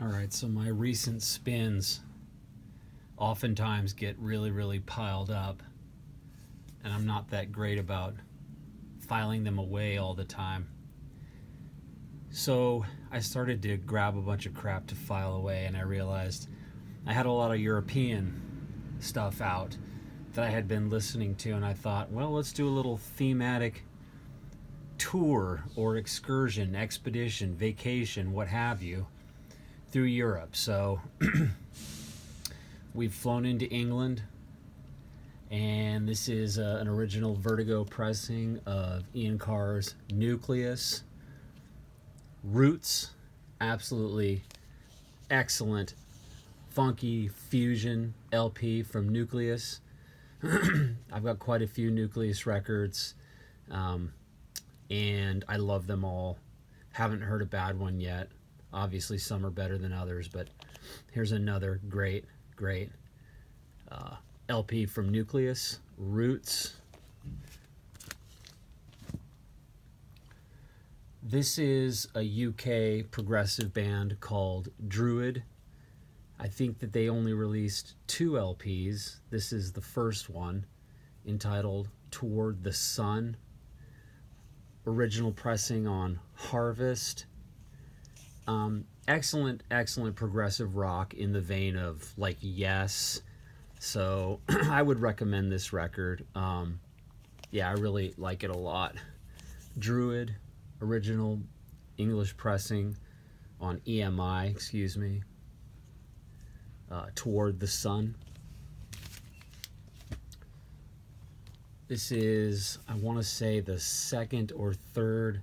All right, so my recent spins oftentimes get really piled up, and I'm not that great about filing them away all the time. So I started to grab a bunch of crap to file away, and I realized I had a lot of European stuff out that I had been listening to, and I thought, well, let's do a little thematic tour or excursion, expedition, vacation, what have you, through Europe. So we've flown into England, and this is an original Vertigo pressing of Ian Carr's Nucleus. Roots, absolutely excellent, funky fusion LP from Nucleus. I've got quite a few Nucleus records, and I love them all. Haven't heard a bad one yet. Obviously, some are better than others, but here's another great LP from Nucleus, Roots. This is a UK progressive band called Druid. I think that they only released 2 LPs. This is the first one, entitled Toward the Sun. Original pressing on Harvest. Excellent progressive rock in the vein of like Yes. So I would recommend this record. Yeah, I really like it a lot. Druid, original English pressing on EMI, Toward the Sun. This is, I want to say, the second or third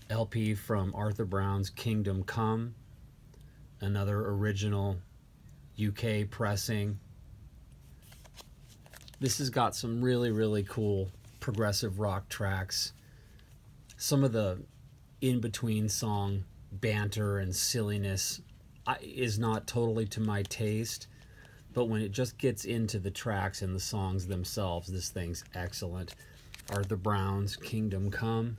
LP from Arthur Brown's Kingdom Come, another original UK pressing. This has got some really cool progressive rock tracks. Some of the in-between song banter and silliness is not totally to my taste, but when it just gets into the tracks and the songs themselves, this thing's excellent. Arthur Brown's Kingdom Come.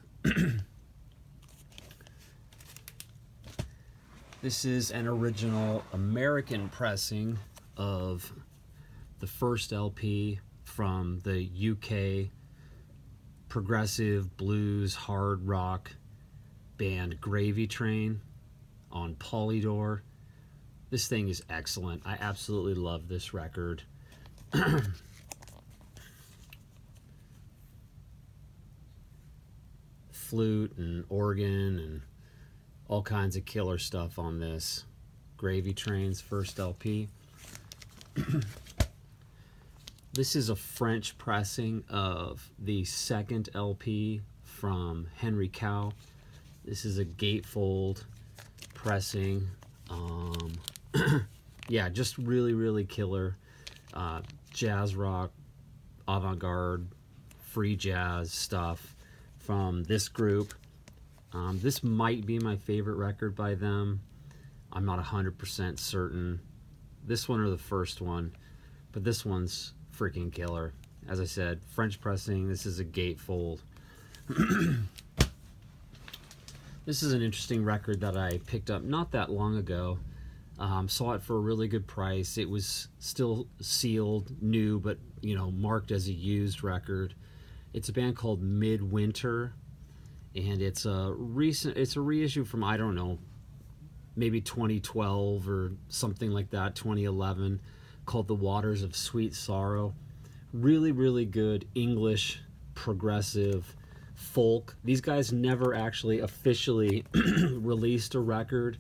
This is an original American pressing of the first LP from the UK progressive blues hard rock band Gravy Train on Polydor. This thing is excellent. I absolutely love this record. Flute and organ and all kinds of killer stuff on this. Gravy Train's first LP. This is a French pressing of the second LP from Henry Cow. This is a gatefold pressing. Yeah, just really killer jazz rock, avant-garde, free jazz stuff from this group. This might be my favorite record by them. I'm not 100% certain. This one or the first one, but this one's freaking killer. As I said, French pressing. This is a gatefold. This is an interesting record that I picked up not that long ago. Saw it for a really good price. It was still sealed, new, but marked as a used record. It's a band called Midwinter, and it's a reissue from, I don't know, maybe 2012 or something like that, 2011, called The Waters of Sweet Sorrow. Really good English progressive folk. These guys never actually officially released a record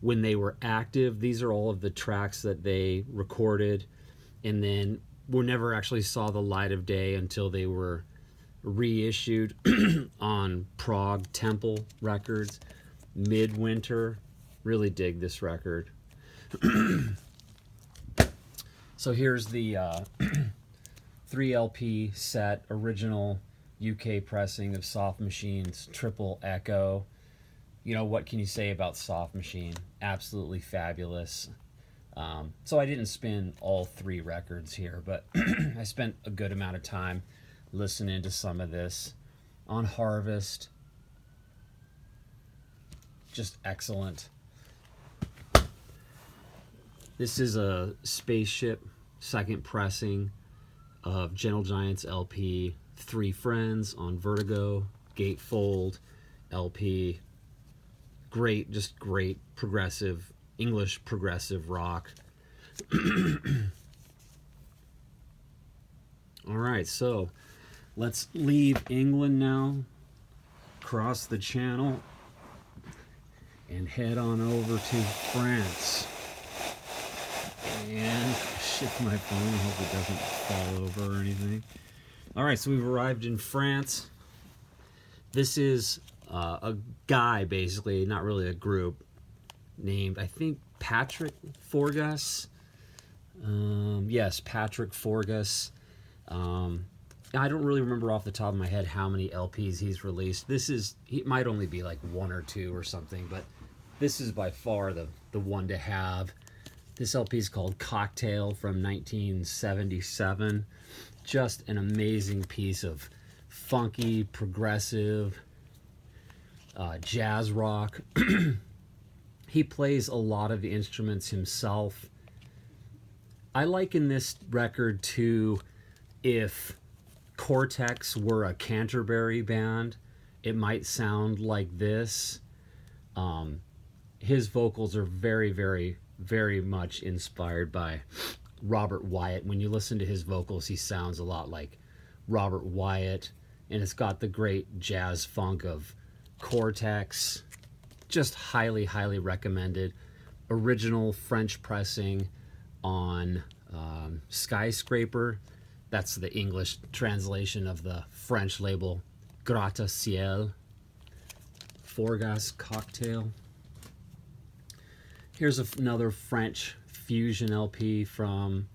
when they were active. These are all of the tracks that they recorded and then were never actually saw the light of day until they were reissued on Prog Temple Records. Midwinter, really dig this record. So here's the 3 LP set, original UK pressing of Soft Machine's Triple Echo. What can you say about Soft Machine? Absolutely fabulous. So I didn't spin all 3 records here, but I spent a good amount of time listening to some of this. On Harvest, just excellent. This is a Spaceship second pressing of Gentle Giant's LP, Three Friends on Vertigo, Gatefold LP. Great, just great progressive, English progressive rock. All right, so let's leave England now, cross the channel, and head on over to France. And shift my phone, hope it doesn't fall over or anything. All right, so we've arrived in France. This is a guy, basically, not really a group, named, I think, Patrick Forgas. Yes, Patrick Forgas. I don't really remember off the top of my head how many LPs he's released. He might only be like one or two or something, but this is by far the one to have. This LP is called Cocktail from 1977. Just an amazing piece of funky, progressive, jazz rock. He plays a lot of the instruments himself. I liken this record to if Cortex were a Canterbury band, it might sound like this. His vocals are very, very, very much inspired by Robert Wyatt. When you listen to his vocals, he sounds a lot like Robert Wyatt, and it's got the great jazz funk of Cortex. Just highly, highly recommended. Original French pressing on Skyscraper. That's the English translation of the French label Gratte-Ciel. Forgas Cocktail. Here's another French fusion LP from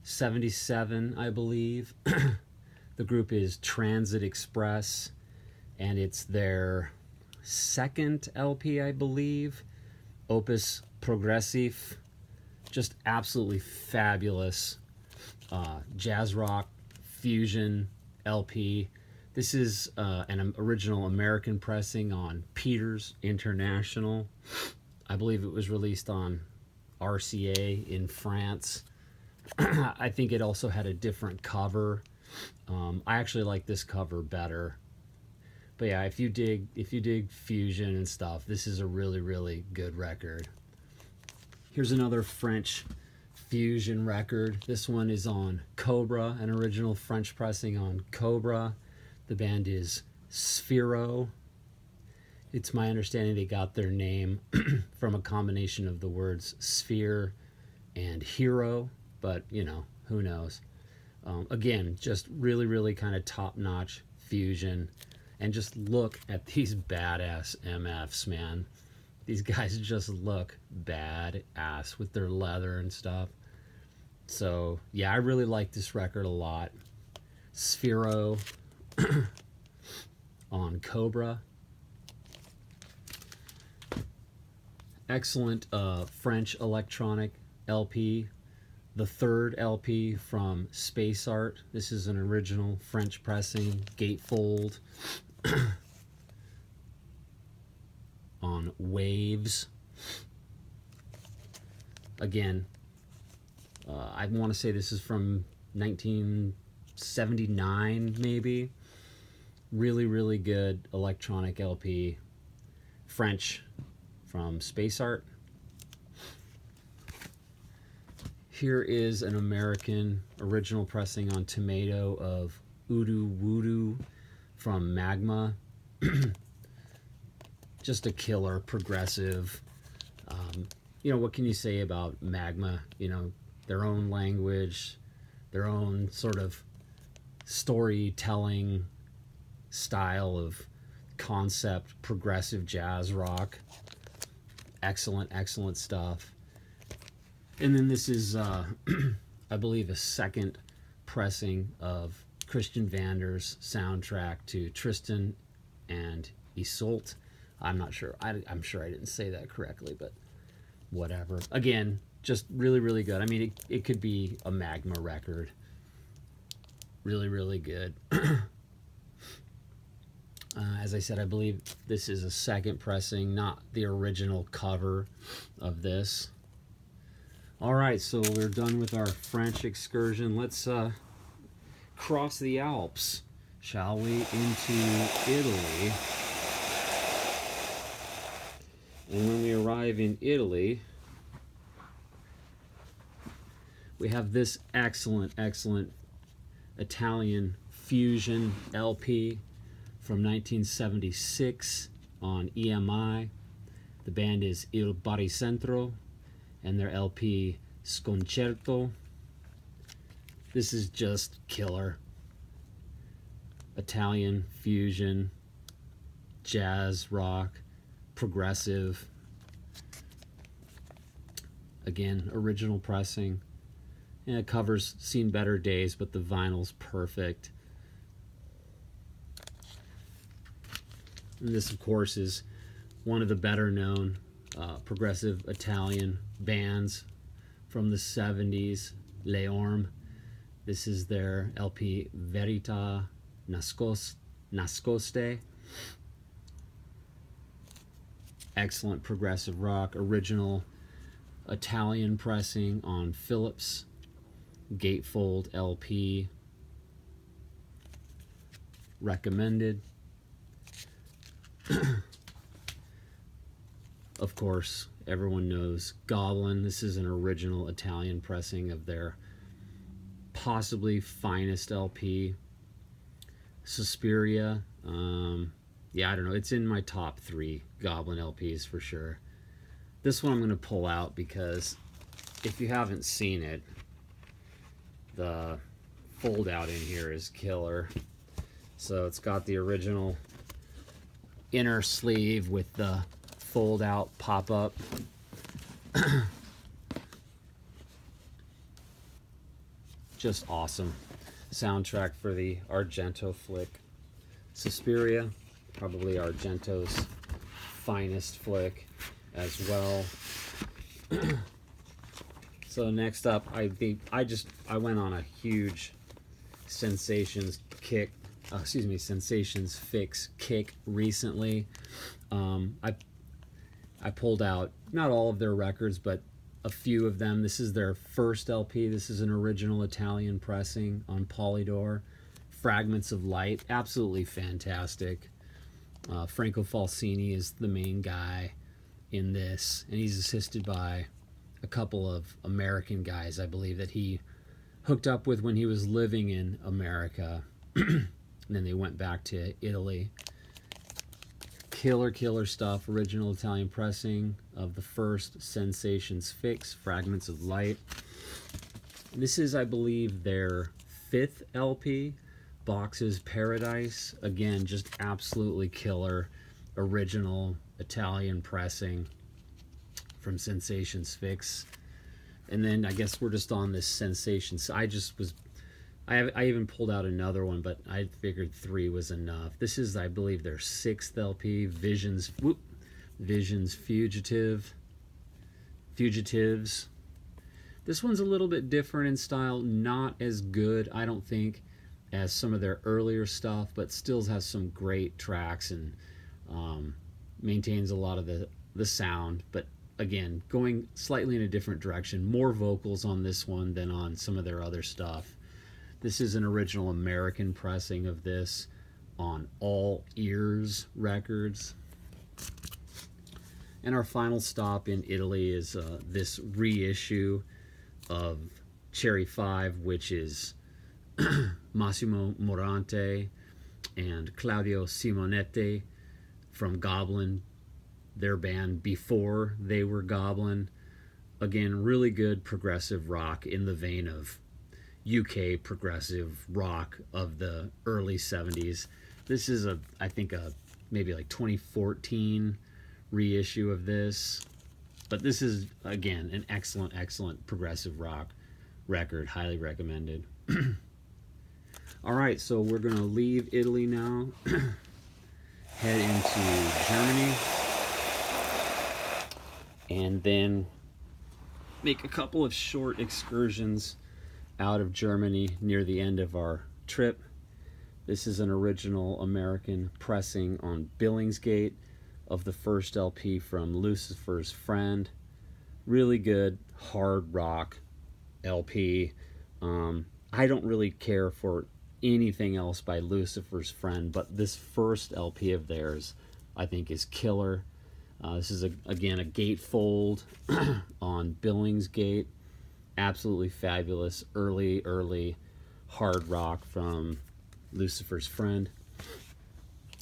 77, I believe. The group is Transit Express, and it's their second LP, I believe. Opus Progressif. Just absolutely fabulous jazz rock fusion LP. This is an original American pressing on Peters International. I believe it was released on RCA in France. I think it also had a different cover. I actually like this cover better. But yeah, if you dig fusion and stuff, this is a really, really good record. Here's another French fusion record. This one is on Cobra, an original French pressing on Cobra. The band is Sphero. It's my understanding they got their name from a combination of the words sphere and hero, but you know, who knows. Again, just really, really kind of top-notch fusion. And just look at these badass MFs, man. These guys just look badass with their leather and stuff. So, yeah, I really like this record a lot. Sphero on Cobra. Excellent French electronic LP. The third LP from Space Art. This is an original French pressing, gatefold. On Waves. Again, I want to say this is from 1979, maybe. Really, really good electronic LP. French from Space Art. Here is an American original pressing on Tomato of Udu Wudu from Magma. Just a killer progressive. You know, what can you say about Magma? You know, their own language, their own sort of storytelling style of concept progressive jazz rock. Excellent, excellent stuff. And then this is, I believe, a second pressing of Christian Vander's soundtrack to Tristan and Isolde. I'm not sure. I'm sure I didn't say that correctly, but whatever. Again, just really, really good. I mean, it could be a Magma record. Really, really good. As I said, I believe this is a second pressing, not the original cover of this. All right, so we're done with our French excursion. Let's cross the Alps, shall we, into Italy. And when we arrive in Italy, we have this excellent Italian fusion LP from 1976 on EMI. The band is Il Baricentro, and their LP Sconcerto. This is just killer. Italian fusion, jazz, rock, progressive. Again, original pressing. And it covers Seen Better Days, but the vinyl's perfect. And this, of course, is one of the better known progressive Italian bands from the 70s, Le Orme. This is their LP Verità Nascoste. Excellent progressive rock, original Italian pressing on Philips gatefold LP. Recommended. Of course, everyone knows Goblin. This is an original Italian pressing of their possibly finest LP. Suspiria. Yeah, I don't know. It's in my top 3 Goblin LPs for sure. This one I'm going to pull out because if you haven't seen it, the fold out in here is killer. So it's got the original inner sleeve with the fold out pop up. Just awesome. Soundtrack for the Argento flick Suspiria, probably Argento's finest flick as well. So next up, I went on a huge Sensations Fix kick recently. I pulled out not all of their records, but a few of them. This is their first LP. This is an original Italian pressing on Polydor. Fragments of Light, absolutely fantastic. Franco Falsini is the main guy in this, and he's assisted by a couple of American guys, I believe, that he hooked up with when he was living in America. And then they went back to Italy. Killer stuff. Original Italian pressing of the first Sensations Fix, Fragments of Light. This is, I believe, their 5th LP, Boxes Paradise. Again, just absolutely killer original Italian pressing from Sensations Fix. And then I guess we're just on this Sensations. I even pulled out another one, but I figured 3 was enough. This is, I believe, their 6th LP, Visions Fugitives. This one's a little bit different in style, not as good, I don't think, as some of their earlier stuff, but still has some great tracks and maintains a lot of the sound. But again, going slightly in a different direction. More vocals on this one than on some of their other stuff. This is an original American pressing of this on All Ears Records. And our final stop in Italy is this reissue of Cherry 5, which is Massimo Morante and Claudio Simonetti from Goblin, their band before they were Goblin. Again, really good progressive rock in the vein of UK progressive rock of the early 70s. This is I think maybe like 2014 reissue of this. But this is, again, an excellent progressive rock record. Highly recommended. Alright, so we're going to leave Italy now. Head into Germany. And then make a couple of short excursions out of Germany near the end of our trip. This is an original American pressing on Billingsgate of the first LP from Lucifer's Friend Really good hard rock LP. I don't really care for anything else by Lucifer's Friend, but this first LP of theirs I think is killer. This is again a gatefold on Billingsgate. Absolutely fabulous early hard rock from Lucifer's Friend.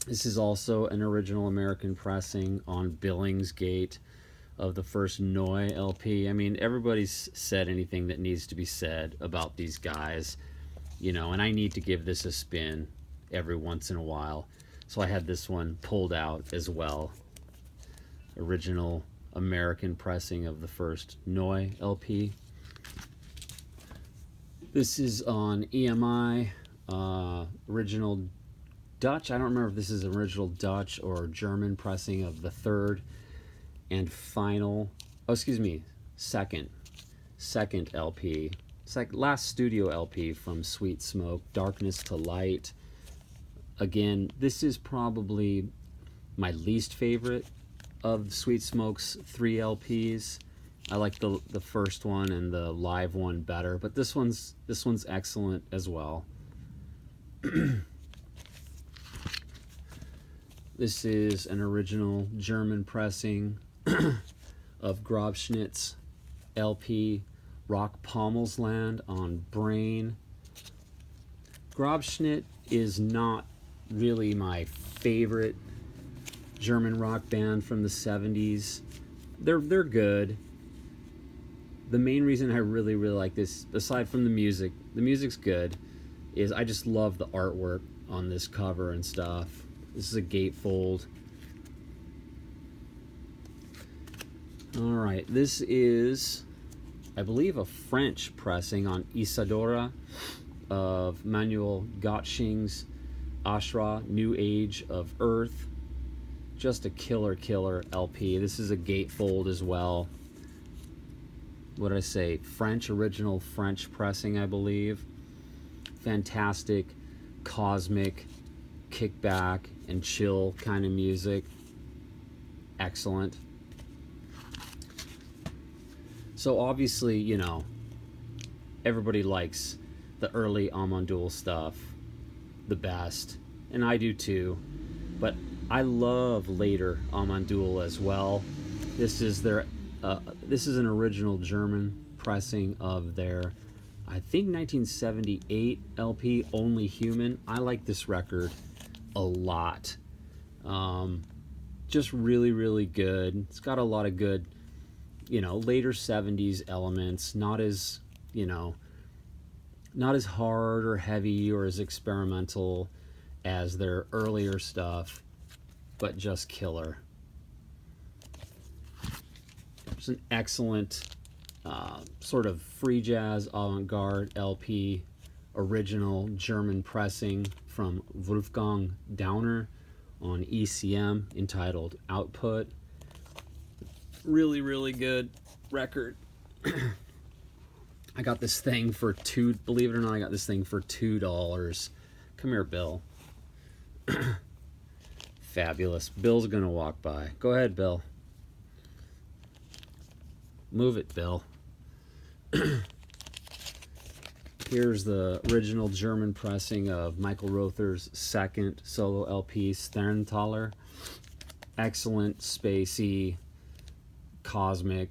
This is also an original American pressing on Billingsgate of the first Noi LP. I mean, everybody's said anything that needs to be said about these guys, you know, and I need to give this a spin every once in a while. So I had this one pulled out as well. Original American pressing of the first Noi LP. This is on EMI, original Dutch. I don't remember if this is original Dutch or German pressing of the third and final, second LP, last studio LP from Sweet Smoke, Darkness to Light. Again, this is probably my least favorite of Sweet Smoke's 3 LPs. I like the first one and the live one better, but this one's excellent as well. This is an original German pressing of Grobschnitt's LP Rock Pommelsland on Brain. Grobschnitt is not really my favorite German rock band from the 70s. They're good. The main reason I really like this, aside from the music's good, is I just love the artwork on this cover and stuff. This is a gatefold. Alright, this is, I believe, a French pressing on Isadora of Manuel Gottsching's Ashra, New Age of Earth. Just a killer LP. This is a gatefold as well. What did I say? Original French pressing, I believe. Fantastic, cosmic, kickback, and chill kind of music. Excellent. So obviously, you know, everybody likes the early Amandul stuff the best, and I do too, but I love later Amandul as well. This is their this is an original German pressing of their, I think, 1978 LP, Only Human. I like this record a lot. Just really good. It's got a lot of good, you know, later 70s elements, not as, you know, not as hard or heavy or as experimental as their earlier stuff, but just killer. It's an excellent sort of free jazz avant-garde LP, original German pressing from Wolfgang Dauner on ECM, entitled Output. Really good record. I got this thing for believe it or not, I got this thing for $2. Come here, Bill. Fabulous. Bill's gonna walk by. Go ahead, Bill. Move it, Bill. Here's the original German pressing of Michael Rother's second solo LP, Sterntaler. Excellent, spacey, cosmic,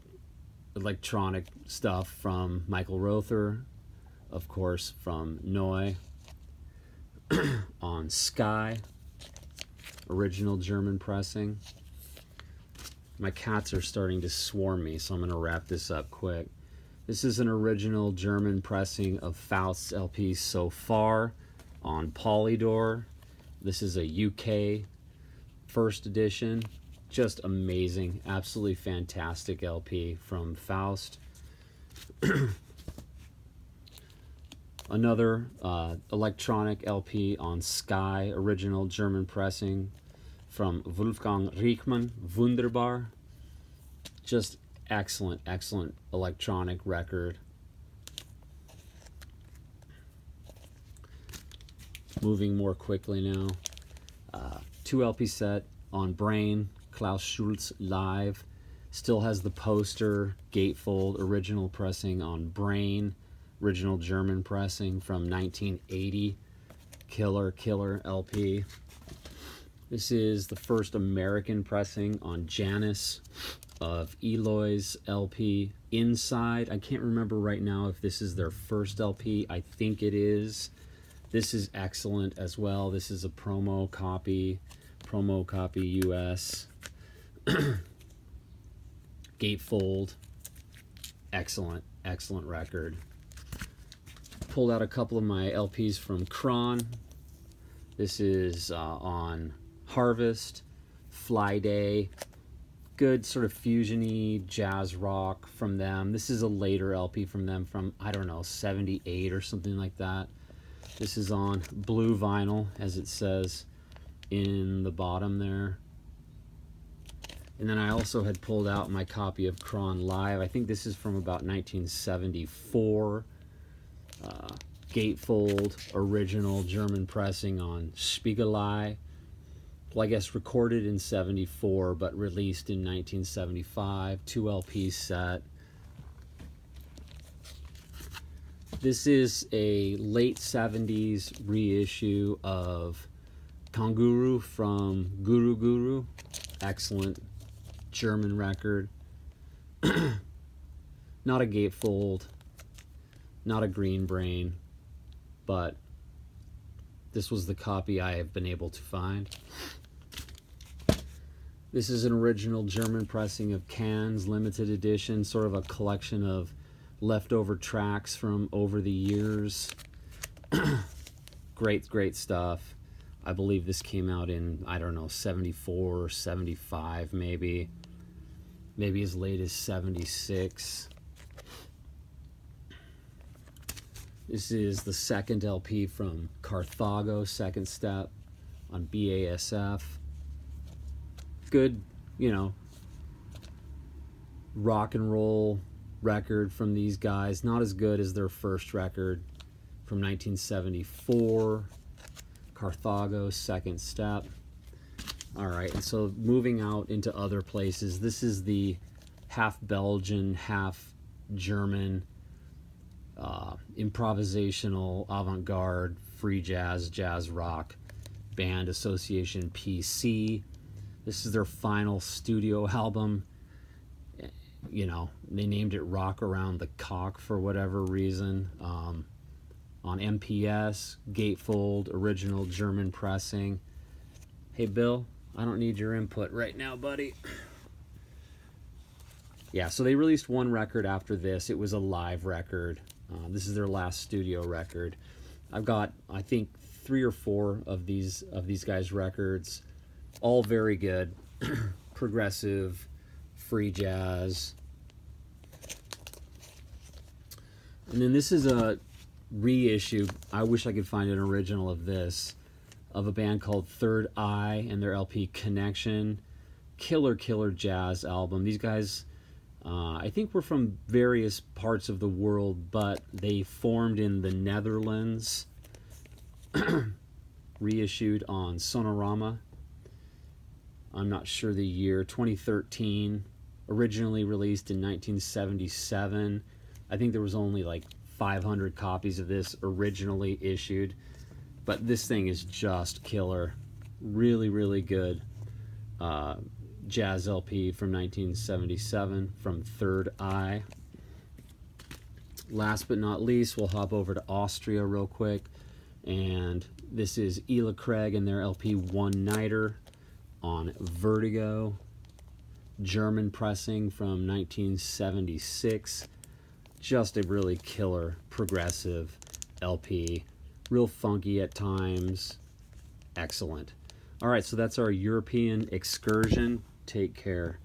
electronic stuff from Michael Rother, of course, from Noi. On Sky, original German pressing. My cats are starting to swarm me, so I'm going to wrap this up quick. This is an original German pressing of Faust's LP So Far on Polydor. This is a UK first edition. Just amazing, absolutely fantastic LP from Faust. Another electronic LP on Sky, original German pressing from Wolfgang Riechmann, Wunderbar. Just excellent electronic record. Moving more quickly now. 2 LP set on Brain, Klaus Schulze live. Still has the poster, gatefold, original pressing on Brain, original German pressing from 1980. Killer LP. This is the first American pressing on Janus of Eloy's LP Inside. I can't remember right now if this is their first LP. I think it is. This is excellent as well. This is a promo copy US. Gatefold. Excellent record. Pulled out a couple of my LPs from Kron. This is on Harvest, Fly Day. Good sort of fusion-y jazz rock from them. This is a later LP from them from, I don't know, 78 or something like that. This is on blue vinyl, as it says in the bottom there. And then I also had pulled out my copy of Kron Live. I think this is from about 1974. Gatefold, original German pressing on Spiegelei. Well, I guess recorded in 74, but released in 1975. 2 LP set. This is a late 70s reissue of Kanguru from Guru Guru. Excellent German record. Not a gatefold, not a green brain, but this was the copy I have been able to find. This is an original German pressing of Cannes, limited edition, sort of a collection of leftover tracks from over the years. Great stuff. I believe this came out in, I don't know, 74 or 75 maybe as late as 76. This is the second LP from Carthago, Second Step, on BASF. Good, rock and roll record from these guys. Not as good as their first record from 1974. Carthago, Second Step. Alright, and so moving out into other places, this is the half Belgian, half German improvisational avant-garde free jazz rock band Association PC. This is their final studio album. They named it Rock Around the Cock for whatever reason. On MPS, gatefold, original German pressing. Hey Bill, I don't need your input right now, buddy. Yeah, so they released one record after this. It was a live record. This is their last studio record. I've got, I think, 3 or 4 of these guys' records. All very good. Progressive, free jazz. And then this is a reissue. I wish I could find an original of this, of a band called Third Eye and their LP Connection. Killer jazz album. These guys, I think, were from various parts of the world, but they formed in the Netherlands. Reissued on Sonorama. I'm not sure the year. 2013. Originally released in 1977. I think there was only like 500 copies of this originally issued, but this thing is just killer. Really good jazz LP from 1977 from Third Eye. Last but not least, we'll hop over to Austria real quick, and this is Ela Craig and their LP One Nighter on Vertigo, German pressing from 1976. Just a really killer progressive LP. Real funky at times. Excellent. Alright, so that's our European excursion. Take care.